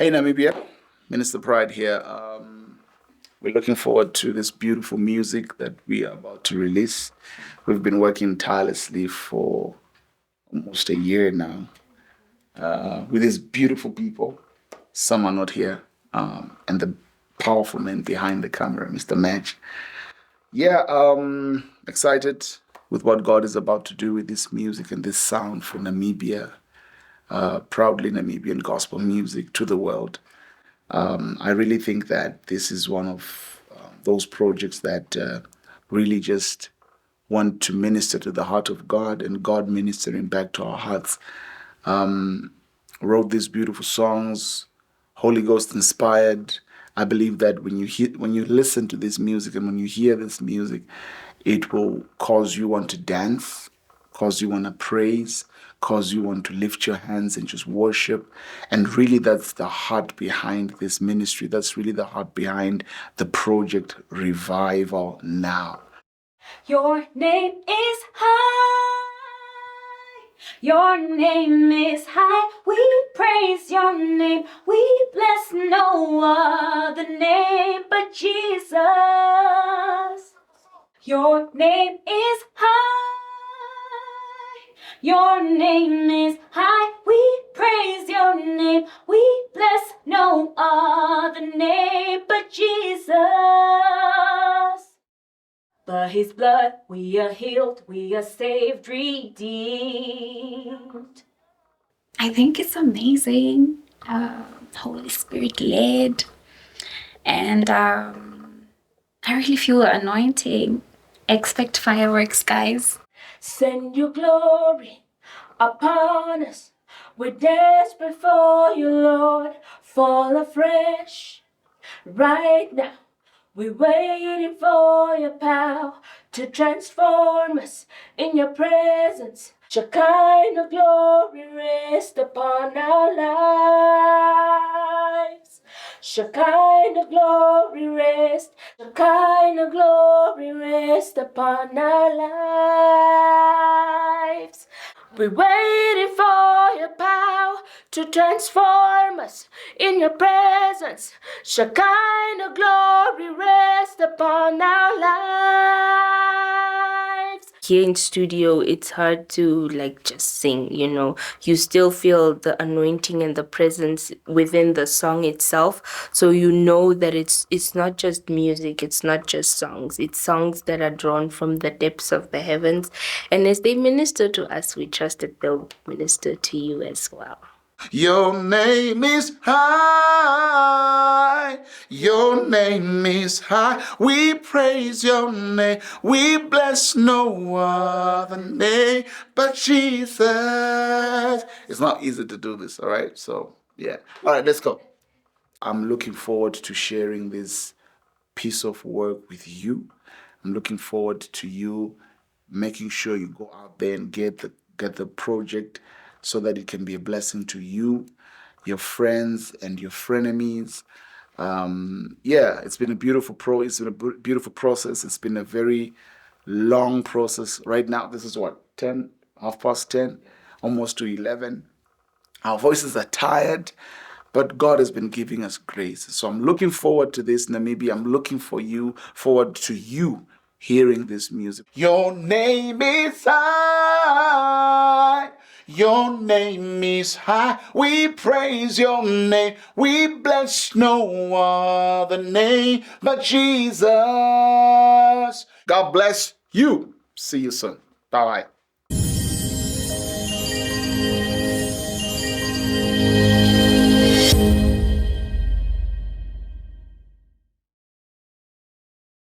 Hey Namibia, Minister Pride here. We're looking forward to this beautiful music that we are about to release. We've been working tirelessly for almost a year now with these beautiful people. Some are not here, and the powerful man behind the camera, Mr. Match. Yeah, excited with what God is about to do with this music and this sound for Namibia. Proudly Namibian gospel music to the world. I really think that this is one of those projects that really just want to minister to the heart of God and God ministering back to our hearts. Wrote these beautiful songs, Holy Ghost inspired. I believe that when you listen to this music and when you hear this music, it will cause you want to dance, cause you want to praise, cause you want to lift your hands and just worship. And really, that's the heart behind this ministry. That's really the heart behind the project Revival Now. Your name is high. Your name is high. We praise your name. We bless no other name but Jesus. Your name is high. Your name is high. We praise your name. We bless no other name but Jesus. By his blood we are healed, we are saved, redeemed. I think it's amazing, Holy Spirit led, and I really feel the anointing. Expect fireworks, guys. Send your glory upon us. We're desperate for you, Lord. Fall afresh right now. We're waiting for your power to transform us in your presence. Shekinah glory rest upon our lives. Shekinah glory rest. Shekinah glory rest upon our lives. We're waiting for your power to transform us in your presence. Shekinah glory rest upon our lives. Here in studio, it's hard to just sing, You still feel the anointing and the presence within the song itself. So you know that it's not just music, it's not just songs. It's songs that are drawn from the depths of the heavens. And as they minister to us, we trust that they'll minister to you as well. Your name is high. Your name is high. We praise your name. We bless no other name but Jesus. It's not easy to do this, all right? So, yeah. All right, let's go. I'm looking forward to sharing this piece of work with you. I'm looking forward to you making sure you go out there and get the project so that it can be a blessing to you, your friends, and your frenemies. It's been a beautiful beautiful process. It's been a very long process. Right now, this is what, 10, 10:30, almost to 11. Our voices are tired, but God has been giving us grace. So I'm looking forward to this, Namibia. I'm looking forward to you hearing this music. Your name is high. Your name is high. We praise your name. We bless no other name but Jesus. God bless you. See you soon. Bye-bye.